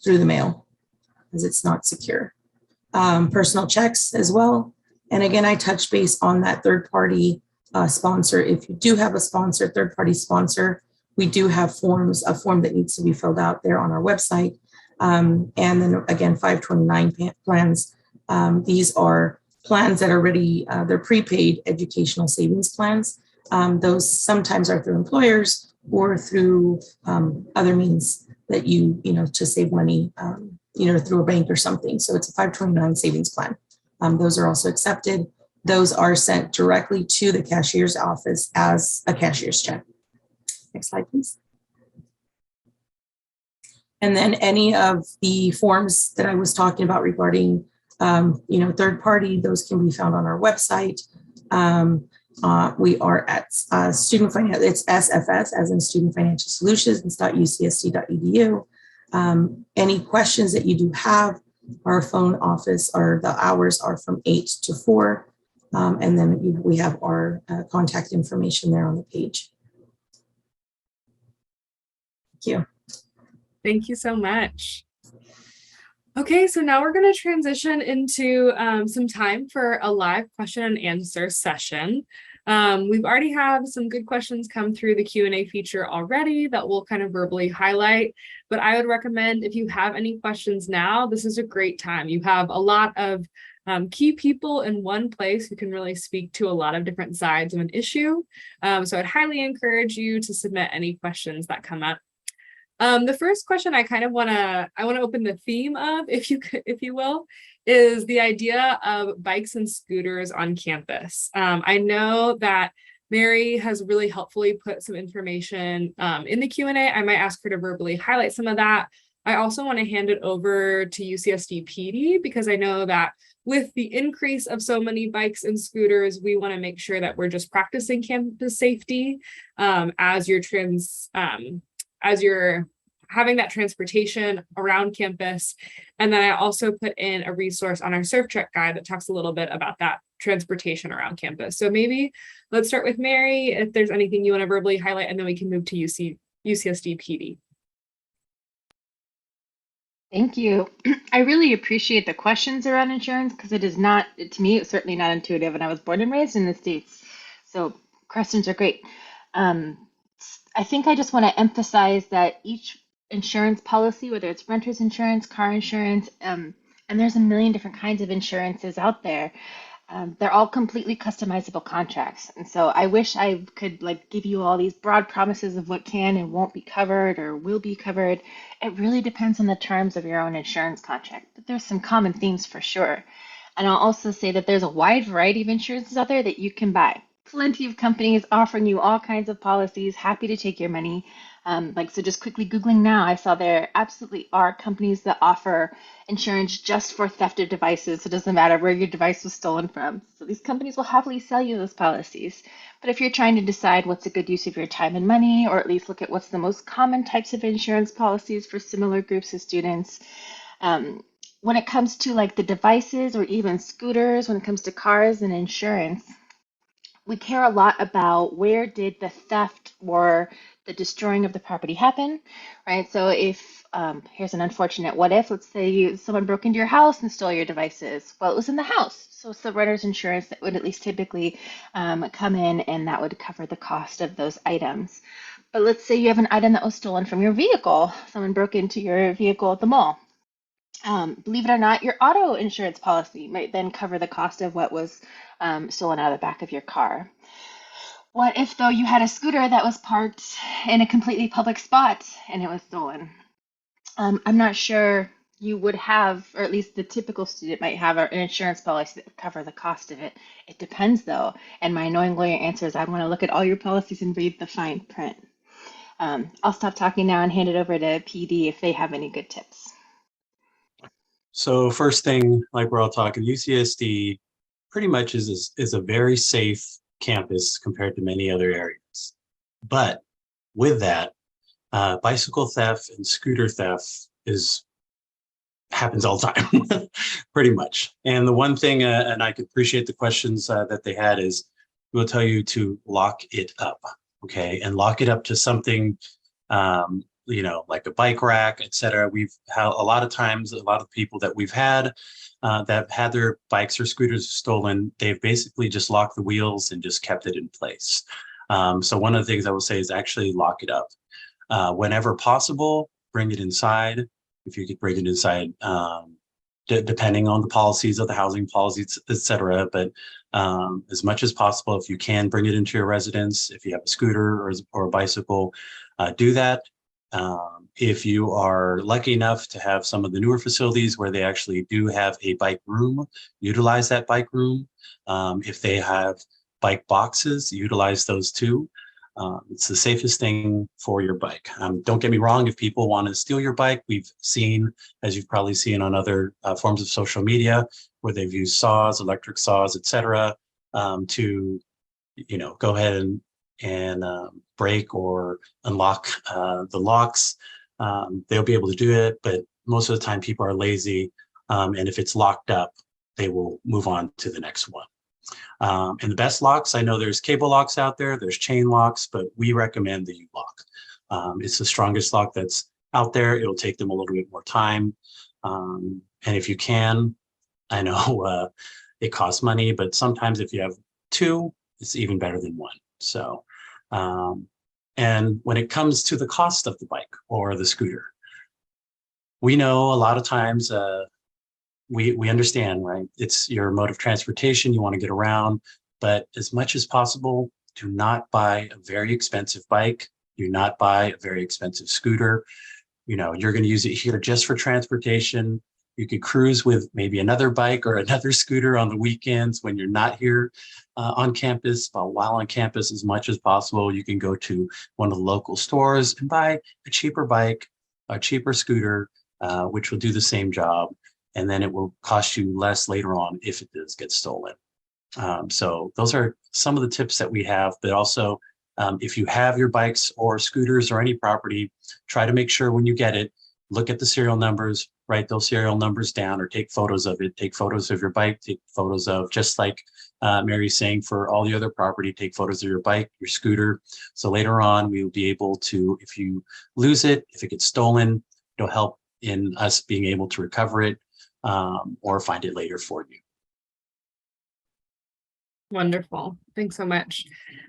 through the mail, as it's not secure. Personal checks as well. And again, I touch base on that third-party sponsor. If you do have a sponsor, third-party sponsor, we do have a form that needs to be filled out there on our website. And then again, 529 plans. These are plans that are already, they're prepaid educational savings plans. Those sometimes are through employers or through other means that to save money, through a bank or something. So it's a 529 savings plan. Those are also accepted. Those are sent directly to the cashier's office as a cashier's check. Next slide, please. And then any of the forms that I was talking about regarding, third party, those can be found on our website. We are at student finance, it's SFS as in Student Financial Solutions.ucsd.edu. Any questions that you do have, our phone office or the hours are from 8 to 4. And then we have our contact information there on the page. Thank you. Thank you so much. Okay, so now we're going to transition into some time for a live question and answer session. We've already had some good questions come through the Q&A feature already that we'll kind of verbally highlight, but I would recommend if you have any questions now, this is a great time. You have a lot of key people in one place who can really speak to a lot of different sides of an issue. So I'd highly encourage you to submit any questions that come up. The first question I kind of want to open the theme of, if you will, is the idea of bikes and scooters on campus. I know that Mary has really helpfully put some information in the Q&A. I might ask her to verbally highlight some of that. I also want to hand it over to UCSD PD because I know that with the increase of so many bikes and scooters, we want to make sure that we're just practicing campus safety as you're having that transportation around campus. And then I also put in a resource on our Surf Trek guide that talks a little bit about that transportation around campus. So maybe let's start with Mary, if there's anything you want to verbally highlight, and then we can move to UCSD PD. Thank you. I really appreciate the questions around insurance because it is not, to me, it's certainly not intuitive, and I was born and raised in the States. So questions are great. I think I just want to emphasize that each insurance policy, whether it's renter's insurance, car insurance, and there's a million different kinds of insurances out there. They're all completely customizable contracts. And so I wish I could give you all these broad promises of what can and won't be covered or will be covered. It really depends on the terms of your own insurance contract, but there's some common themes for sure. And I'll also say that there's a wide variety of insurances out there that you can buy. Plenty of companies offering you all kinds of policies, happy to take your money. So just quickly Googling now, I saw there absolutely are companies that offer insurance just for theft of devices. So it doesn't matter where your device was stolen from. So these companies will happily sell you those policies. But if you're trying to decide what's a good use of your time and money, or at least look at what's the most common types of insurance policies for similar groups of students, when it comes to the devices or even scooters, when it comes to cars and insurance, we care a lot about where did the theft or the destroying of the property happen, right? So if, here's an unfortunate what if, let's say someone broke into your house and stole your devices. Well, it was in the house. So it's the renter's insurance that would at least typically come in, and that would cover the cost of those items. But let's say you have an item that was stolen from your vehicle. Someone broke into your vehicle at the mall. Believe it or not, your auto insurance policy might then cover the cost of what was stolen out of the back of your car. What if, though, you had a scooter that was parked in a completely public spot and it was stolen? I'm not sure you would have, or at least the typical student might have, an insurance policy that would cover the cost of it. It depends, though. And my annoying lawyer answer is I want to look at all your policies and read the fine print. I'll stop talking now and hand it over to PD if they have any good tips. So first thing, like we're all talking, UCSD pretty much is a very safe campus compared to many other areas. But with that, bicycle theft and scooter theft is happens all the time, pretty much. And the one thing, and I could appreciate the questions that they had, is we'll tell you to lock it up, okay? And lock it up to something, like a bike rack, et cetera. We've had a lot of times, a lot of people that we've had that have had their bikes or scooters stolen, they've basically just locked the wheels and just kept it in place. So one of the things I will say is actually lock it up. Whenever possible, bring it inside. If you could bring it inside, depending on the policies of the housing policies, et cetera. But as much as possible, if you can bring it into your residence, if you have a scooter or a bicycle, do that. If you are lucky enough to have some of the newer facilities where they actually do have a bike room, utilize that bike room. If they have bike boxes, utilize those too. It's the safest thing for your bike. Don't get me wrong, if people want to steal your bike, we've seen, as you've probably seen on other forms of social media, where they've used saws, electric saws, et cetera, to, go ahead and break or unlock the locks. They'll be able to do it, but most of the time people are lazy. And if it's locked up, they will move on to the next one. And the best locks, I know there's cable locks out there, there's chain locks, but we recommend the U-lock. It's the strongest lock that's out there. It'll take them a little bit more time. And if you can, I know it costs money, but sometimes if you have two, it's even better than one. So, and when it comes to the cost of the bike or the scooter, we know a lot of times, we understand, right? It's your mode of transportation. You want to get around, but as much as possible, do not buy a very expensive bike. Do not buy a very expensive scooter. You're going to use it here just for transportation. You could cruise with maybe another bike or another scooter on the weekends when you're not here on campus. But while on campus, as much as possible, you can go to one of the local stores and buy a cheaper bike, a cheaper scooter, which will do the same job. And then it will cost you less later on if it does get stolen. So those are some of the tips that we have, but also if you have your bikes or scooters or any property, try to make sure when you get it, look at the serial numbers, write those serial numbers down or take photos of it, take photos of your bike, take photos of, just like Mary's saying, for all the other property, take photos of your bike, your scooter. So later on, we will be able to, if you lose it, if it gets stolen, it'll help in us being able to recover it. Or find it later for you. Wonderful. Thanks so much.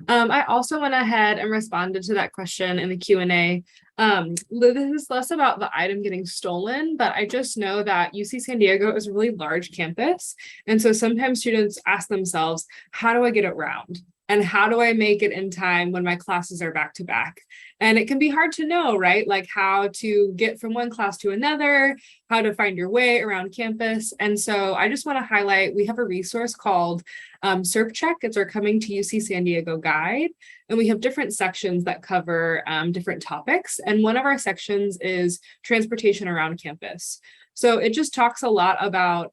I also went ahead and responded to that question in the Q&A. This is less about the item getting stolen, but I just know that UC San Diego is a really large campus. And so sometimes students ask themselves, how do I get around? And how do I make it in time when my classes are back to back? And it can be hard to know, right? Like how to get from one class to another, how to find your way around campus. And so I just want to highlight, we have a resource called SARC Check. It's our Coming to UC San Diego guide. And we have different sections that cover different topics. And one of our sections is transportation around campus. So it just talks a lot about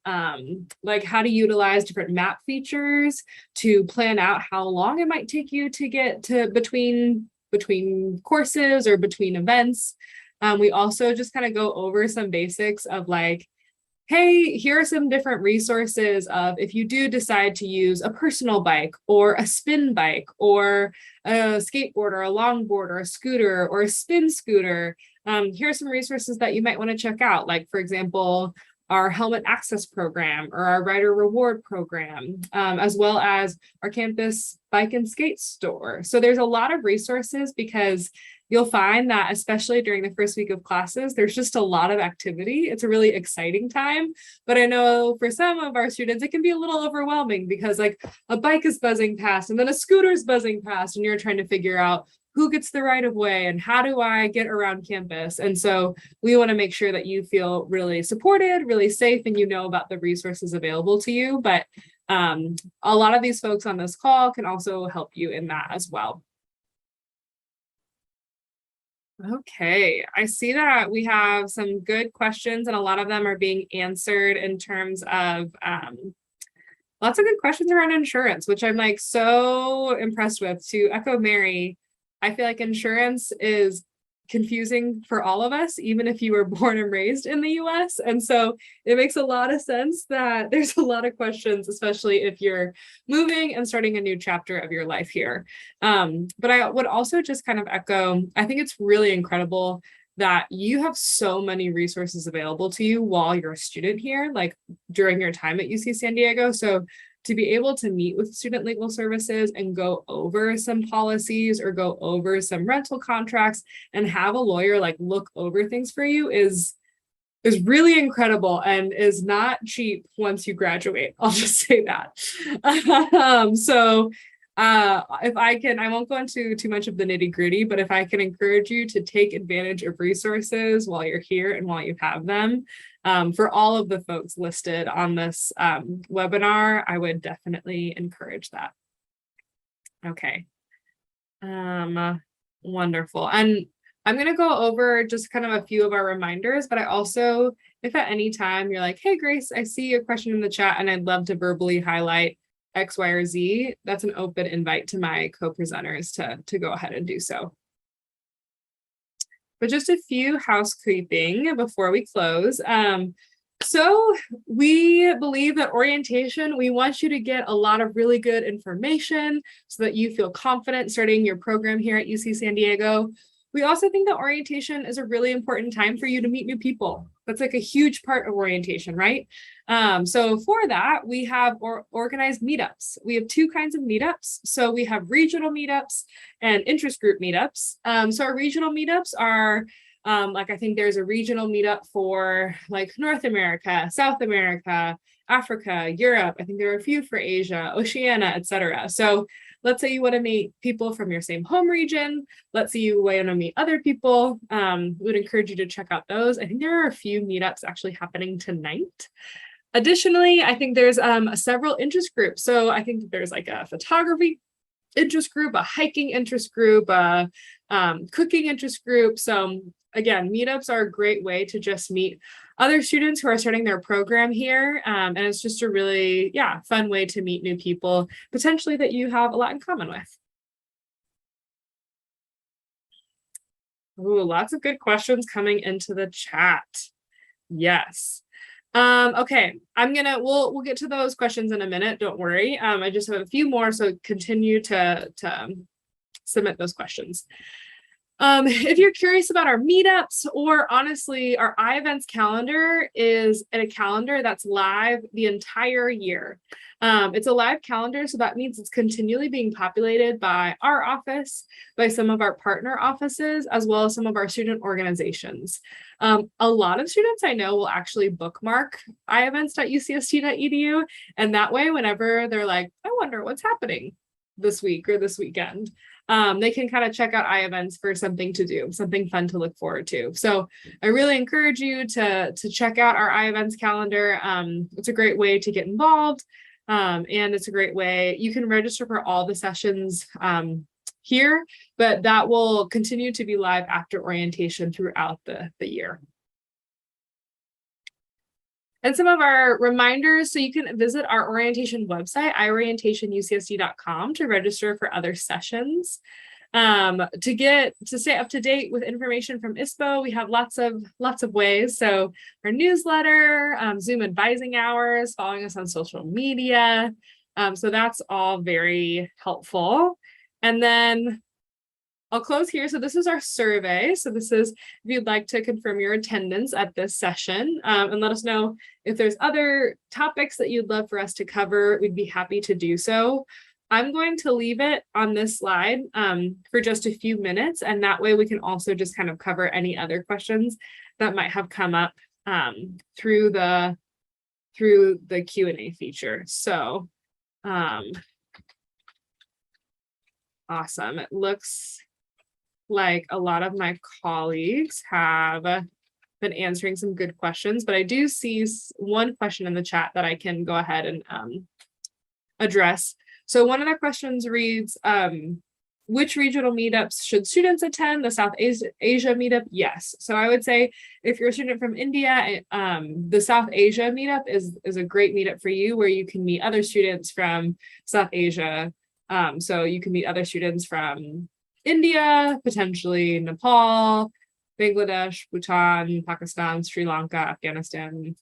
like how to utilize different map features to plan out how long it might take you to get to between courses or between events. We also just kind of go over some basics of like, hey, here are some different resources of if you do decide to use a personal bike or a spin bike or a skateboard or a longboard or a scooter or a spin scooter. Here are some resources that you might want to check out. Like, for example, our helmet access program or our rider reward program, as well as our campus bike and skate store. So there's a lot of resources because you'll find that especially during the first week of classes, there's just a lot of activity. It's a really exciting time, but I know for some of our students, it can be a little overwhelming because like a bike is buzzing past and then a scooter is buzzing past and you're trying to figure out who gets the right of way and how do I get around campus? And so we want to make sure that you feel really supported, really safe, and you know about the resources available to you. But a lot of these folks on this call can also help you in that as well. Okay, I see that we have some good questions and a lot of them are being answered in terms of lots of good questions around insurance, which I'm like so impressed with. To echo Mary, I feel like insurance is confusing for all of us, even if you were born and raised in the US. And so it makes a lot of sense that there's a lot of questions, especially if you're moving and starting a new chapter of your life here. But I would also just kind of echo, I think it's really incredible that you have so many resources available to you while you're a student here, like during your time at UC San Diego. So to be able to meet with student legal services and go over some policies or go over some rental contracts and have a lawyer like look over things for you is really incredible and is not cheap once you graduate. I'll just say that. If I can, I won't go into too much of the nitty gritty, but if I can encourage you to take advantage of resources while you're here and while you have them, for all of the folks listed on this webinar, I would definitely encourage that. Okay. Wonderful. And I'm going to go over just kind of a few of our reminders, but I also, if at any time you're like, hey, Grace, I see a question in the chat and I'd love to verbally highlight X, Y, or Z, that's an open invite to my co-presenters to go ahead and do so. But just a few housekeeping before we close. So we believe that orientation, we want you to get a lot of really good information so that you feel confident starting your program here at UC San Diego. We also think that orientation is a really important time for you to meet new people. That's like a huge part of orientation, right? So for that, we have organized meetups. We have two kinds of meetups. So we have regional meetups and interest group meetups. So our regional meetups are like, I think there's a regional meetup for like North America, South America, Africa, Europe. I think there are a few for Asia, Oceania, etc. So let's say you want to meet people from your same home region. Let's say you want to meet other people. We would encourage you to check out those. I think there are a few meetups actually happening tonight. Additionally, I think there's several interest groups. So I think there's like a photography interest group, a hiking interest group, a cooking interest group. So again, meetups are a great way to just meet other students who are starting their program here. And it's just a really, fun way to meet new people, potentially that you have a lot in common with. Ooh, lots of good questions coming into the chat. Yes. Okay, we'll get to those questions in a minute, don't worry. I just have a few more, so continue to submit those questions. If you're curious about our meetups, or honestly, our iEvents calendar is a calendar that's live the entire year. It's a live calendar, so that means it's continually being populated by our office, by some of our partner offices, as well as some of our student organizations. A lot of students I know will actually bookmark iEvents.ucst.edu, and that way, whenever they're like, I wonder what's happening this week or this weekend, they can kind of check out iEvents for something to do, something fun to look forward to. So I really encourage you to check out our iEvents calendar. It's a great way to get involved, and it's a great way. You can register for all the sessions here, but that will continue to be live after orientation throughout the year. And some of our reminders, so you can visit our orientation website, iorientationucsd.com, to register for other sessions. To stay up to date with information from ISPO, we have lots of ways. So our newsletter, Zoom advising hours, following us on social media. So that's all very helpful. And then I'll close here. So this is our survey. So this is if you'd like to confirm your attendance at this session, and let us know if there's other topics that you'd love for us to cover. We'd be happy to do so. I'm going to leave it on this slide for just a few minutes, and that way we can also just kind of cover any other questions that might have come up through the Q&A feature. So awesome. It looks like a lot of my colleagues have been answering some good questions, but I do see one question in the chat that I can go ahead and address. So one of the questions reads, which regional meetups should students attend? The South Asia meetup? Yes. So I would say if you're a student from India, the South Asia meetup is a great meetup for you, where you can meet other students from South Asia. So you can meet other students from India, potentially Nepal, Bangladesh, Bhutan, Pakistan, Sri Lanka, Afghanistan,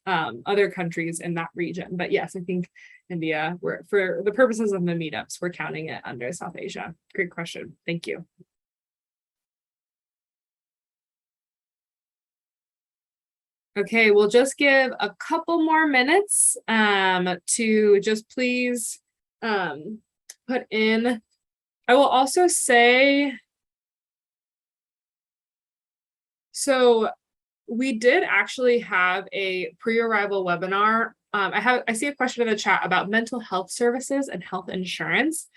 other countries in that region. But yes, I think India, for the purposes of the meetups, we're counting it under South Asia. Great question. Thank you. Okay, we'll just give a couple more minutes to just please put in. I will also say, so we did actually have a pre-arrival webinar. I see a question in the chat about mental health services and health insurance.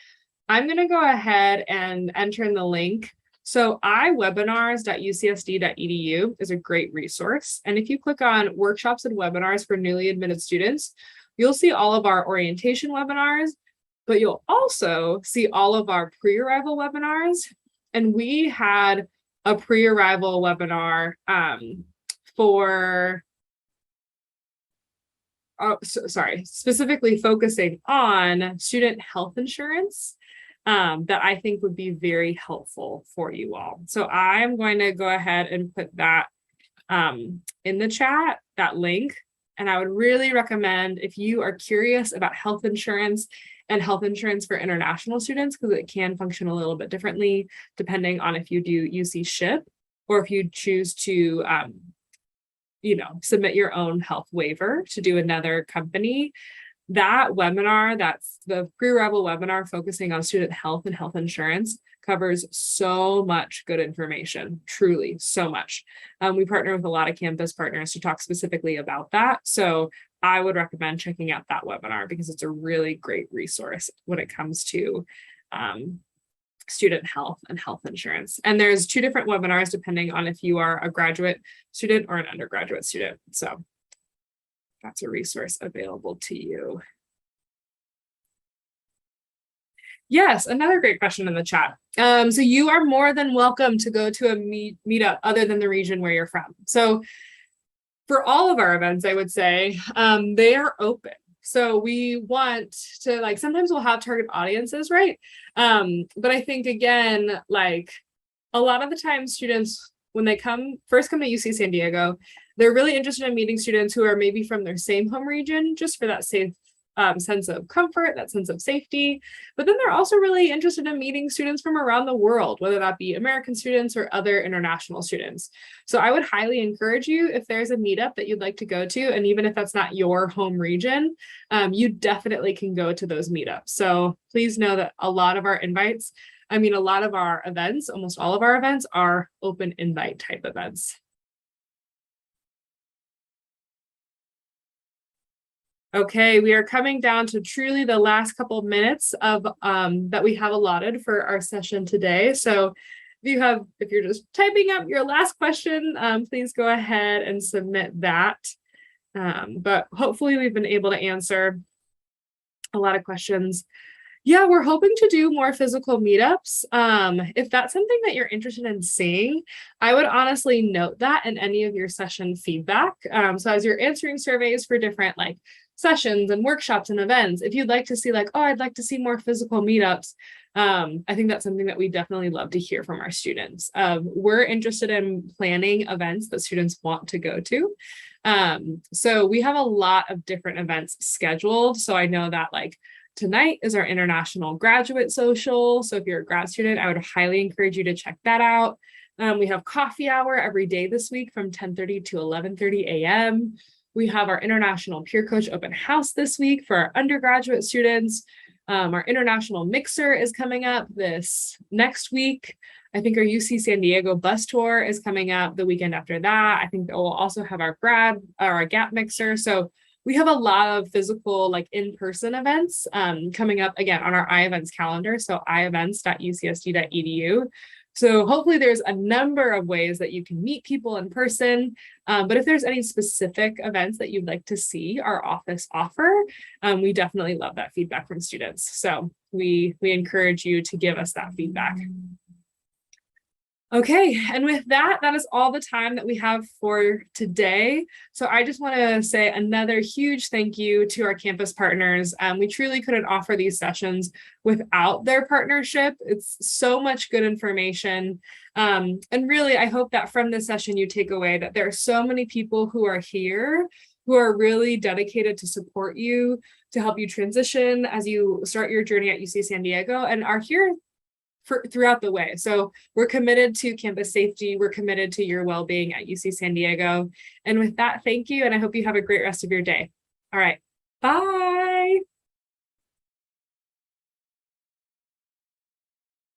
I'm going to go ahead and enter in the link. So iwebinars.ucsd.edu is a great resource. And if you click on workshops and webinars for newly admitted students, you'll see all of our orientation webinars, but you'll also see all of our pre-arrival webinars. And we had a pre-arrival webinar specifically focusing on student health insurance that I think would be very helpful for you all. So I'm going to go ahead and put that in the chat, that link. And I would really recommend, if you are curious about health insurance and health insurance for international students, because it can function a little bit differently depending on if you do UC SHIP or if you choose to submit your own health waiver to do another company. That webinar, that's the pre-arrival webinar focusing on student health and health insurance, covers so much good information, truly so much. We partner with a lot of campus partners to talk specifically about that. So I would recommend checking out that webinar because it's a really great resource when it comes to student health and health insurance. And there's 2 different webinars depending on if you are a graduate student or an undergraduate student. So that's a resource available to you. Yes, another great question in the chat. So you are more than welcome to go to a meetup other than the region where you're from. So for all of our events, I would say they are open. So we want to, sometimes we'll have target audiences, right? But I think, again, a lot of the time students, when they first come to UC San Diego, they're really interested in meeting students who are maybe from their same home region, just for that safe sense of comfort, that sense of safety. But then they're also really interested in meeting students from around the world, whether that be American students or other international students. So I would highly encourage you, if there's a meetup that you'd like to go to, and even if that's not your home region, you definitely can go to those meetups. So please know that a lot of our events, almost all of our events are open invite type events. Okay, we are coming down to truly the last couple of minutes of that we have allotted for our session today. So if you're just typing up your last question, please go ahead and submit that. But hopefully we've been able to answer a lot of questions. Yeah, we're hoping to do more physical meetups. If that's something that you're interested in seeing, I would honestly note that in any of your session feedback. So as you're answering surveys for different sessions and workshops and events, if you'd like to see I'd like to see more physical meetups, I think that's something that we definitely love to hear from our students. We're interested in planning events that students want to go to. So we have a lot of different events scheduled. So I know that tonight is our International Graduate Social. So if you're a grad student, I would highly encourage you to check that out. We have coffee hour every day this week from 10:30 to 11:30 a.m. We have our International Peer Coach Open House this week for our undergraduate students. Our International Mixer is coming up this next week. I think our UC San Diego bus tour is coming up the weekend after that. I think we'll also have our Gap Mixer. So we have a lot of physical, in-person events coming up, again, on our iEvents calendar. So ievents.ucsd.edu. So hopefully there's a number of ways that you can meet people in person. But if there's any specific events that you'd like to see our office offer, we definitely love that feedback from students. So we encourage you to give us that feedback. Okay, and with that, that is all the time that we have for today. So I just want to say another huge thank you to our campus partners. We truly couldn't offer these sessions without their partnership. It's so much good information. And really, I hope that from this session, you take away that there are so many people who are here who are really dedicated to support you, to help you transition as you start your journey at UC San Diego, and are here throughout the way. So we're committed to campus safety. We're committed to your well-being at UC San Diego. And with that, thank you. And I hope you have a great rest of your day. All right. Bye.